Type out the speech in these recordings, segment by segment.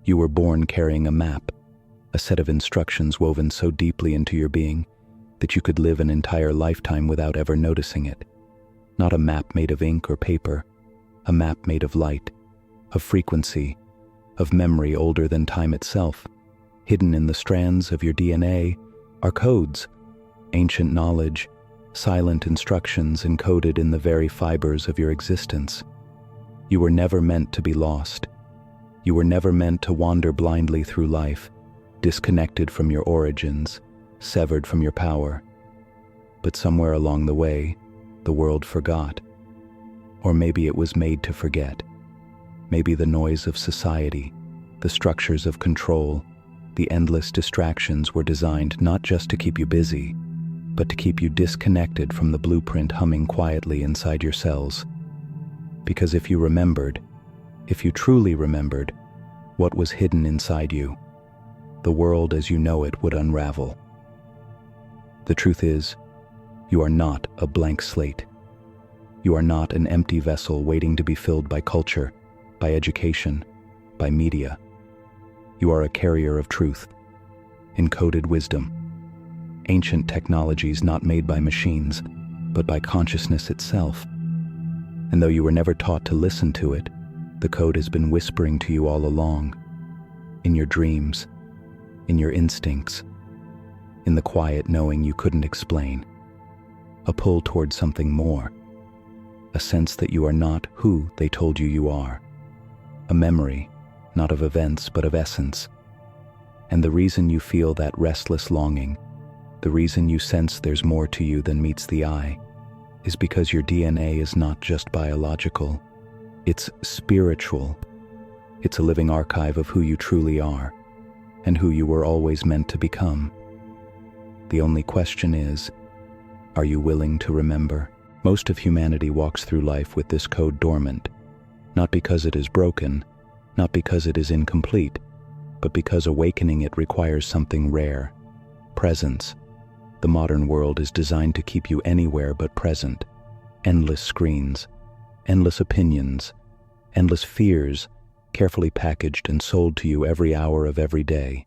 You were born carrying a map, a set of instructions woven so deeply into your being that you could live an entire lifetime without ever noticing it. Not a map made of ink or paper, a map made of light, of frequency, of memory older than time itself. Hidden in the strands of your DNA are codes, ancient knowledge, silent instructions encoded in the very fibers of your existence. You were never meant to be lost. You were never meant to wander blindly through life, disconnected from your origins, severed from your power. But somewhere along the way, the world forgot. Or maybe it was made to forget. Maybe the noise of society, the structures of control, the endless distractions were designed not just to keep you busy, but to keep you disconnected from the blueprint humming quietly inside your cells. Because if you remembered, if you truly remembered, what was hidden inside you, the world as you know it would unravel. The truth is, you are not a blank slate. You are not an empty vessel waiting to be filled by culture, by education, by media. You are a carrier of truth, encoded wisdom, ancient technologies not made by machines, but by consciousness itself. And though you were never taught to listen to it, the code has been whispering to you all along, in your dreams, in your instincts, in the quiet knowing you couldn't explain, a pull toward something more, a sense that you are not who they told you you are, a memory, not of events but of essence. And the reason you feel that restless longing, the reason you sense there's more to you than meets the eye, is because your DNA is not just biological, it's spiritual. It's a living archive of who you truly are, and who you were always meant to become. The only question is, are you willing to remember? Most of humanity walks through life with this code dormant, not because it is broken, not because it is incomplete, but because awakening it requires something rare: presence. The modern world is designed to keep you anywhere but present. Endless screens, endless opinions, endless fears, carefully packaged and sold to you every hour of every day.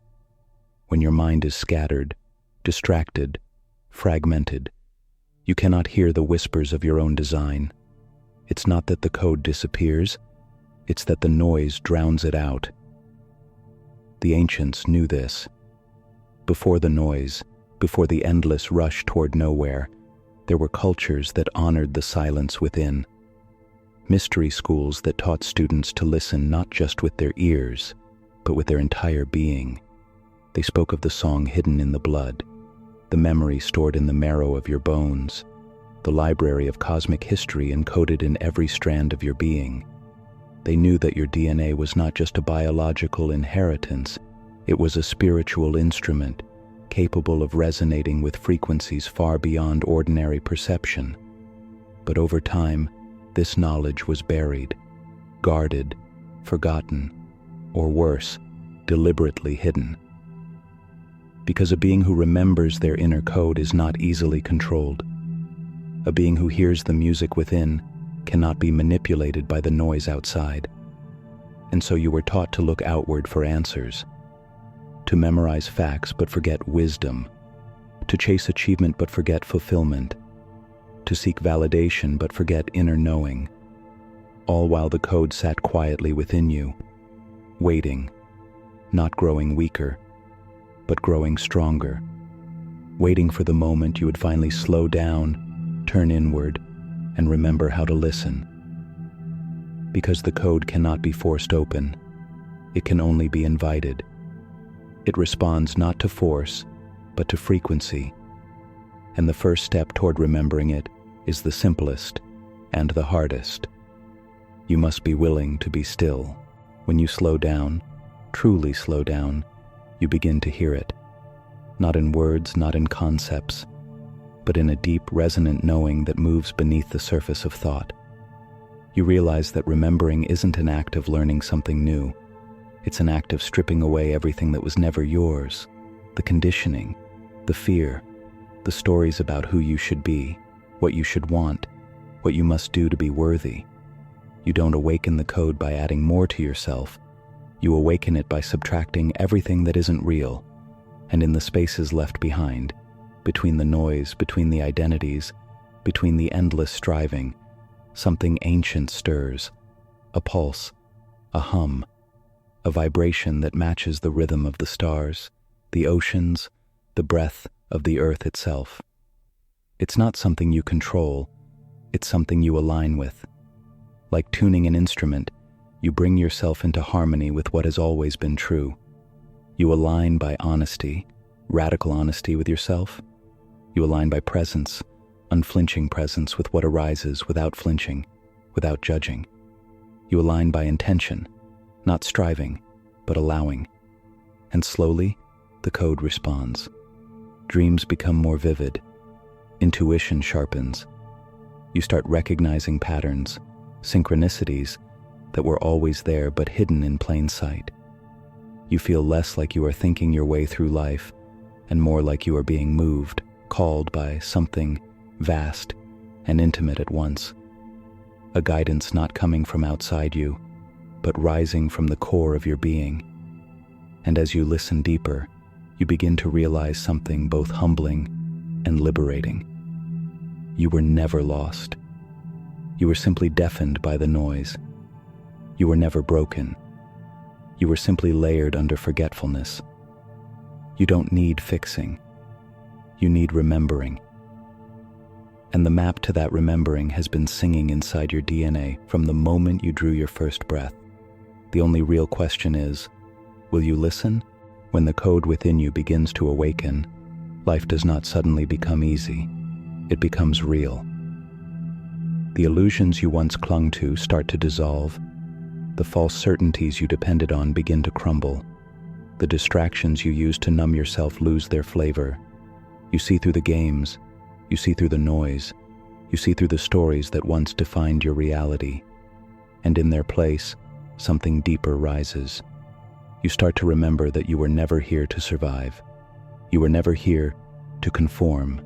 When your mind is scattered, distracted, fragmented, you cannot hear the whispers of your own design. It's not that the code disappears, it's that the noise drowns it out. The ancients knew this. Before the noise, before the endless rush toward nowhere, there were cultures that honored the silence within. Mystery schools that taught students to listen not just with their ears, but with their entire being. They spoke of the song hidden in the blood, the memory stored in the marrow of your bones, the library of cosmic history encoded in every strand of your being. They knew that your DNA was not just a biological inheritance, it was a spiritual instrument, capable of resonating with frequencies far beyond ordinary perception. But over time, this knowledge was buried, guarded, forgotten, or worse, deliberately hidden. Because a being who remembers their inner code is not easily controlled. A being who hears the music within cannot be manipulated by the noise outside. And so you were taught to look outward for answers, to memorize facts but forget wisdom, to chase achievement but forget fulfillment, to seek validation but forget inner knowing, all while the code sat quietly within you, waiting, not growing weaker, but growing stronger, waiting for the moment you would finally slow down, turn inward, and remember how to listen. Because the code cannot be forced open, it can only be invited. It responds not to force, but to frequency. And the first step toward remembering it is the simplest and the hardest. You must be willing to be still. When you slow down, truly slow down, you begin to hear it. Not in words, not in concepts, but in a deep, resonant knowing that moves beneath the surface of thought. You realize that remembering isn't an act of learning something new. It's an act of stripping away everything that was never yours, the conditioning, the fear, the stories about who you should be, what you should want, what you must do to be worthy. You don't awaken the code by adding more to yourself. You awaken it by subtracting everything that isn't real, and in the spaces left behind, between the noise, between the identities, between the endless striving, something ancient stirs, a pulse, a hum, a vibration that matches the rhythm of the stars, the oceans, the breath of the earth itself. It's not something you control, it's something you align with. Like tuning an instrument, you bring yourself into harmony with what has always been true. You align by honesty, radical honesty with yourself. You align by presence, unflinching presence with what arises without flinching, without judging. You align by intention, not striving, but allowing. And slowly, the code responds. Dreams become more vivid. Intuition sharpens. You start recognizing patterns, synchronicities that were always there but hidden in plain sight. You feel less like you are thinking your way through life and more like you are being moved, called by something vast and intimate at once. A guidance not coming from outside you, but rising from the core of your being. And as you listen deeper, you begin to realize something both humbling and liberating. You were never lost. You were simply deafened by the noise. You were never broken. You were simply layered under forgetfulness. You don't need fixing. You need remembering. And the map to that remembering has been singing inside your DNA from the moment you drew your first breath. The only real question is, will you listen? When the code within you begins to awaken, life does not suddenly become easy. It becomes real. The illusions you once clung to start to dissolve. The false certainties you depended on begin to crumble. The distractions you used to numb yourself lose their flavor. You see through the games. You see through the noise. You see through the stories that once defined your reality. And in their place, something deeper rises. You start to remember that you were never here to survive. You were never here to conform.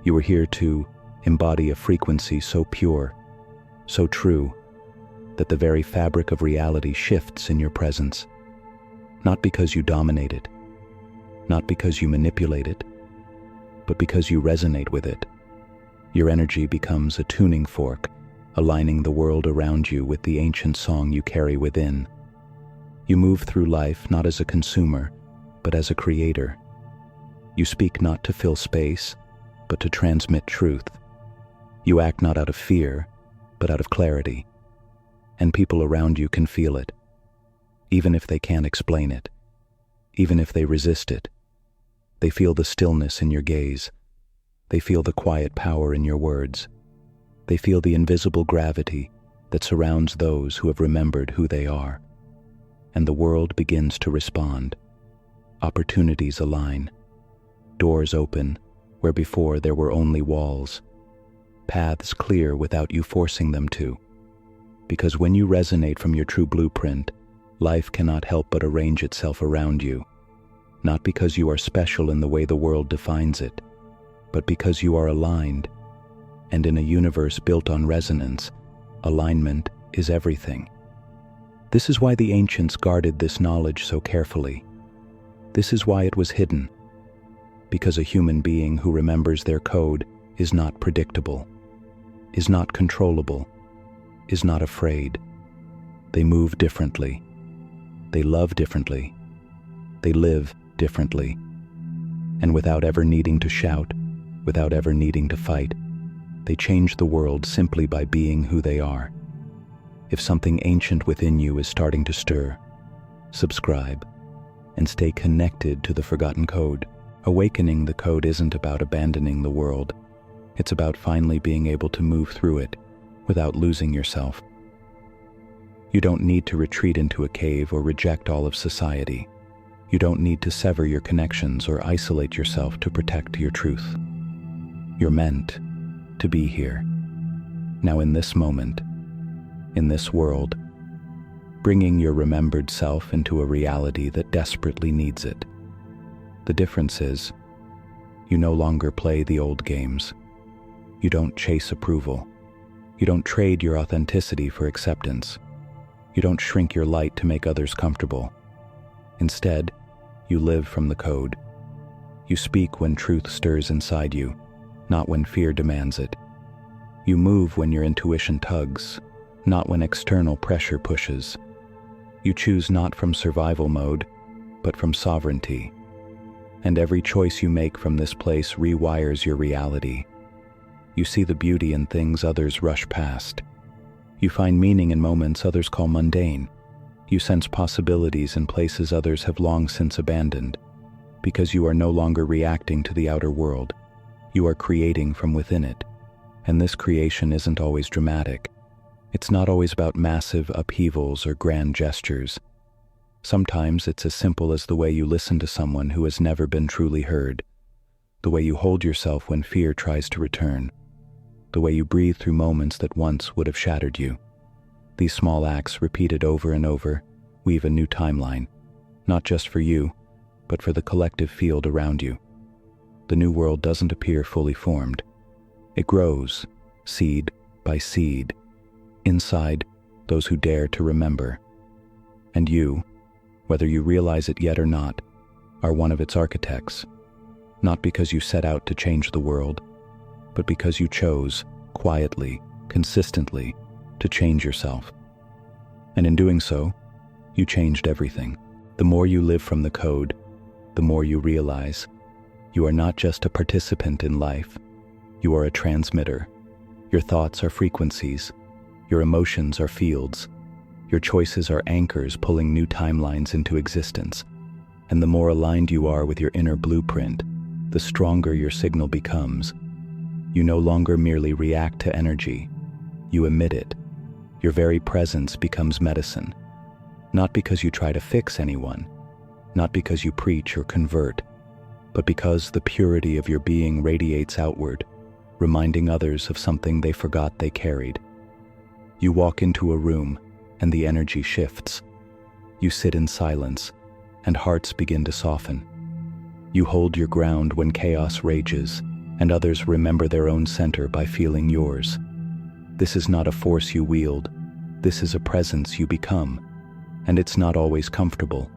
You were here to embody a frequency so pure, so true, that the very fabric of reality shifts in your presence. Not because you dominate it, not because you manipulate it, but because you resonate with it. Your energy becomes a tuning fork, aligning the world around you with the ancient song you carry within. You move through life not as a consumer, but as a creator. You speak not to fill space, but to transmit truth. You act not out of fear, but out of clarity. And people around you can feel it, even if they can't explain it, even if they resist it. They feel the stillness in your gaze. They feel the quiet power in your words. They feel the invisible gravity that surrounds those who have remembered who they are. And the world begins to respond. Opportunities align. Doors open where before there were only walls. Paths clear without you forcing them to. Because when you resonate from your true blueprint, life cannot help but arrange itself around you. Not because you are special in the way the world defines it, but because you are aligned. And in a universe built on resonance, alignment is everything. This is why the ancients guarded this knowledge so carefully. This is why it was hidden. Because a human being who remembers their code is not predictable, is not controllable, is not afraid. They move differently. They love differently. They live differently. And without ever needing to shout, without ever needing to fight, they change the world simply by being who they are. If something ancient within you is starting to stir, subscribe and stay connected to the forgotten code. Awakening the code isn't about abandoning the world. It's about finally being able to move through it without losing yourself. You don't need to retreat into a cave or reject all of society. You don't need to sever your connections or isolate yourself to protect your truth. You're meant to be here, now in this moment, in this world, bringing your remembered self into a reality that desperately needs it. The difference is, you no longer play the old games. You don't chase approval. You don't trade your authenticity for acceptance. You You don't shrink your light to make others comfortable. Instead, you live from the code. You speak when truth stirs inside you, not when fear demands it. You move when your intuition tugs, not when external pressure pushes. You choose not from survival mode, but from sovereignty. And every choice you make from this place rewires your reality. You see the beauty in things others rush past. You find meaning in moments others call mundane. You sense possibilities in places others have long since abandoned, because you are no longer reacting to the outer world. You are creating from within it. And this creation isn't always dramatic. It's not always about massive upheavals or grand gestures. Sometimes it's as simple as the way you listen to someone who has never been truly heard, the way you hold yourself when fear tries to return, the way you breathe through moments that once would have shattered you. These small acts, repeated over and over, weave a new timeline, not just for you, but for the collective field around you. The new world doesn't appear fully formed. It grows, seed by seed, inside those who dare to remember. And you, whether you realize it yet or not, are one of its architects, not because you set out to change the world, but because you chose, quietly, consistently, to change yourself. And in doing so, you changed everything. The more you live from the code, the more you realize you are not just a participant in life, you are a transmitter. Your thoughts are frequencies, your emotions are fields, your choices are anchors pulling new timelines into existence. And the more aligned you are with your inner blueprint, the stronger your signal becomes. You no longer merely react to energy, you emit it. Your very presence becomes medicine, not because you try to fix anyone, not because you preach or convert, but because the purity of your being radiates outward, reminding others of something they forgot they carried. You walk into a room, and the energy shifts. You sit in silence, and hearts begin to soften. You hold your ground when chaos rages, and others remember their own center by feeling yours. This is not a force you wield, this is a presence you become, and it's not always comfortable.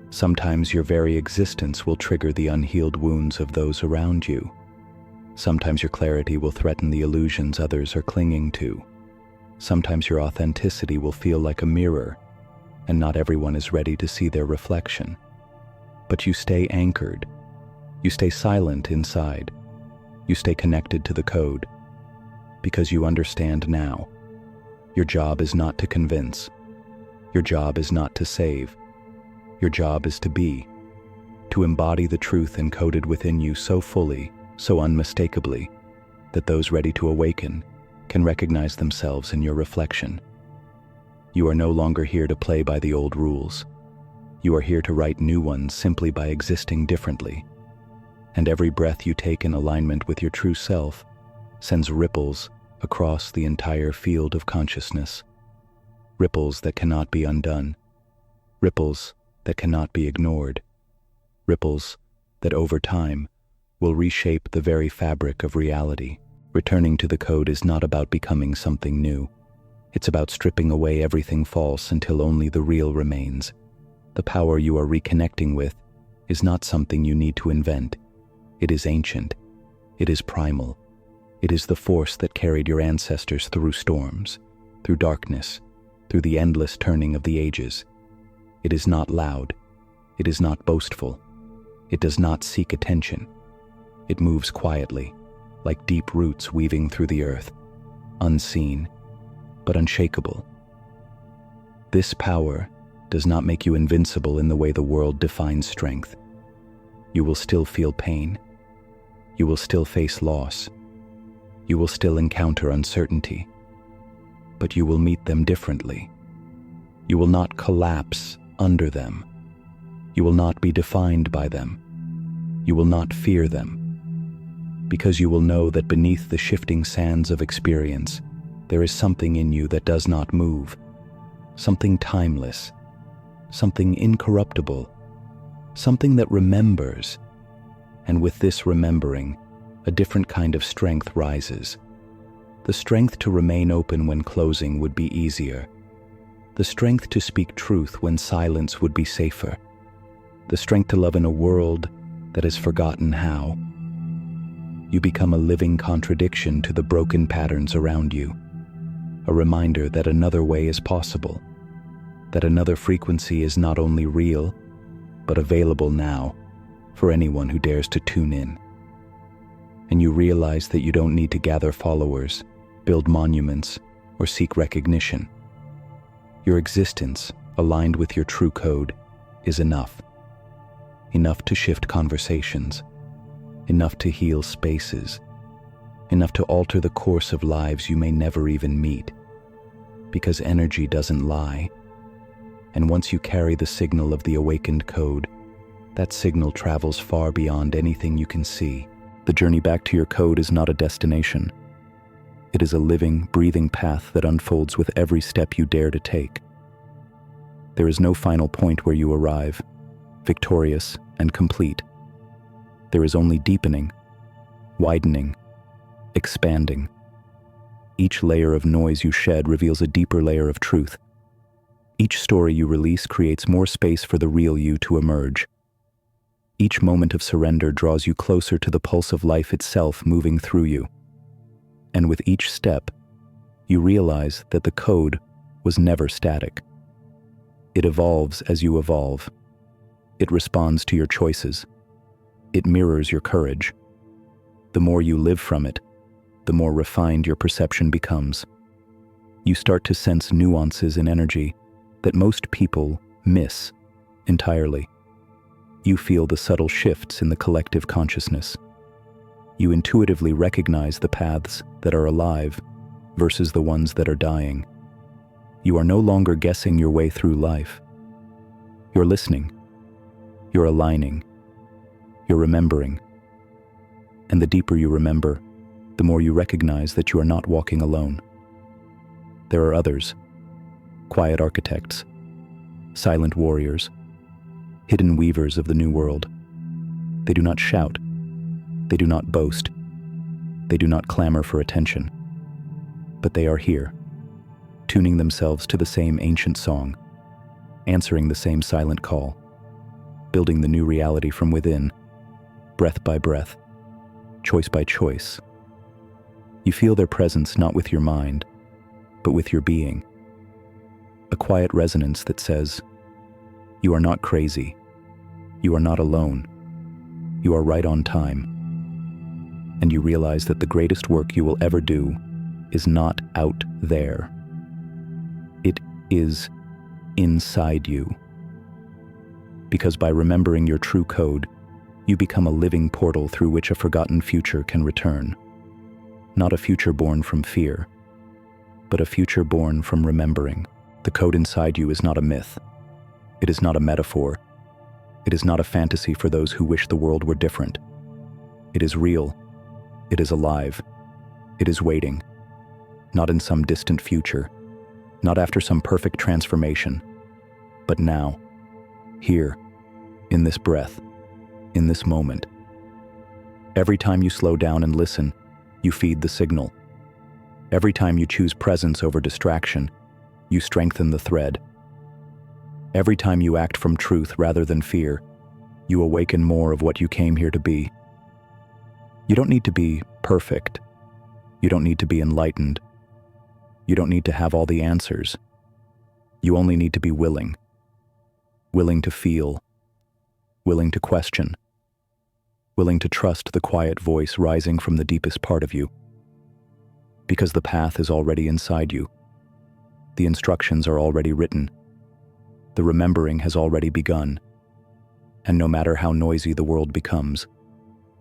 Sometimes your very existence will trigger the unhealed wounds of those around you. Sometimes your clarity will threaten the illusions others are clinging to. Sometimes your authenticity will feel like a mirror, and not everyone is ready to see their reflection. But you stay anchored. You stay silent inside. You stay connected to the code, because you understand now. Your job is not to convince. Your job is not to save. Your job is to be, to embody the truth encoded within you so fully, so unmistakably, that those ready to awaken can recognize themselves in your reflection. You are no longer here to play by the old rules. You are here to write new ones simply by existing differently. And every breath you take in alignment with your true self sends ripples across the entire field of consciousness. Ripples that cannot be undone. Ripples that cannot be ignored. Ripples that over time will reshape the very fabric of reality. Returning to the code is not about becoming something new. It's about stripping away everything false until only the real remains. The power you are reconnecting with is not something you need to invent. It is ancient. It is primal. It is the force that carried your ancestors through storms, through darkness, through the endless turning of the ages. It is not loud. It is not boastful. It does not seek attention. It moves quietly, like deep roots weaving through the earth, unseen, but unshakable. This power does not make you invincible in the way the world defines strength. You will still feel pain. You will still face loss. You will still encounter uncertainty. But you will meet them differently. You will not collapse under them. You will not be defined by them. You will not fear them. Because you will know that beneath the shifting sands of experience, there is something in you that does not move, something timeless, something incorruptible, something that remembers. And with this remembering, a different kind of strength rises. The strength to remain open when closing would be easier. The strength to speak truth when silence would be safer. The strength to love in a world that has forgotten how. You become a living contradiction to the broken patterns around you. A reminder that another way is possible. That another frequency is not only real, but available now for anyone who dares to tune in. And you realize that you don't need to gather followers, build monuments, or seek recognition. Your existence, aligned with your true code, is enough. Enough to shift conversations, enough to heal spaces, enough to alter the course of lives you may never even meet. Because energy doesn't lie. And once you carry the signal of the awakened code, that signal travels far beyond anything you can see. The journey back to your code is not a destination. It is a living, breathing path that unfolds with every step you dare to take. There is no final point where you arrive, victorious and complete. There is only deepening, widening, expanding. Each layer of noise you shed reveals a deeper layer of truth. Each story you release creates more space for the real you to emerge. Each moment of surrender draws you closer to the pulse of life itself moving through you. And with each step, you realize that the code was never static. It evolves as you evolve. It responds to your choices. It mirrors your courage. The more you live from it, the more refined your perception becomes. You start to sense nuances in energy that most people miss entirely. You feel the subtle shifts in the collective consciousness. You intuitively recognize the paths that are alive versus the ones that are dying. You are no longer guessing your way through life. You're listening. You're aligning. You're remembering. And the deeper you remember, the more you recognize that you are not walking alone. There are others, quiet architects, silent warriors, hidden weavers of the new world. They do not shout. They do not boast. They do not clamor for attention. But they are here, tuning themselves to the same ancient song, answering the same silent call, building the new reality from within, breath by breath, choice by choice. You feel their presence not with your mind, but with your being. A quiet resonance that says, "You are not crazy. You are not alone. You are right on time." And you realize that the greatest work you will ever do is not out there. It is inside you. Because by remembering your true code, you become a living portal through which a forgotten future can return. Not a future born from fear, but a future born from remembering. The code inside you is not a myth. It is not a metaphor. It is not a fantasy for those who wish the world were different. It is real. It is alive. It is waiting. Not in some distant future, not after some perfect transformation, but now, here, in this breath, in this moment. Every time you slow down and listen, you feed the signal. Every time you choose presence over distraction, you strengthen the thread. Every time you act from truth rather than fear, you awaken more of what you came here to be. You don't need to be perfect. You don't need to be enlightened. You don't need to have all the answers. You only need to be willing. Willing to feel. Willing to question. Willing to trust the quiet voice rising from the deepest part of you. Because the path is already inside you. The instructions are already written. The remembering has already begun. And no matter how noisy the world becomes,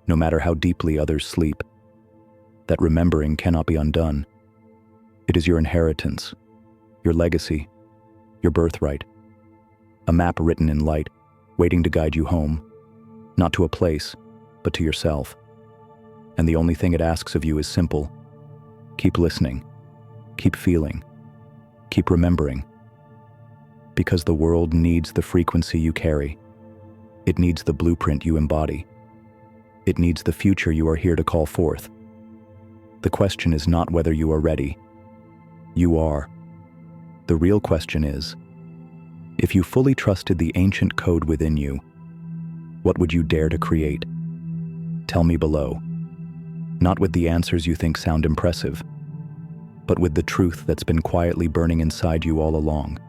no matter how deeply others sleep, that remembering cannot be undone. It is your inheritance, your legacy, your birthright. A map written in light, waiting to guide you home, not to a place, but to yourself. And the only thing it asks of you is simple. Keep listening, keep feeling, keep remembering. Because the world needs the frequency you carry. It needs the blueprint you embody. It needs the future you are here to call forth. The question is not whether you are ready. You are. The real question is, if you fully trusted the ancient code within you, what would you dare to create? Tell me below. Not with the answers you think sound impressive, but with the truth that's been quietly burning inside you all along.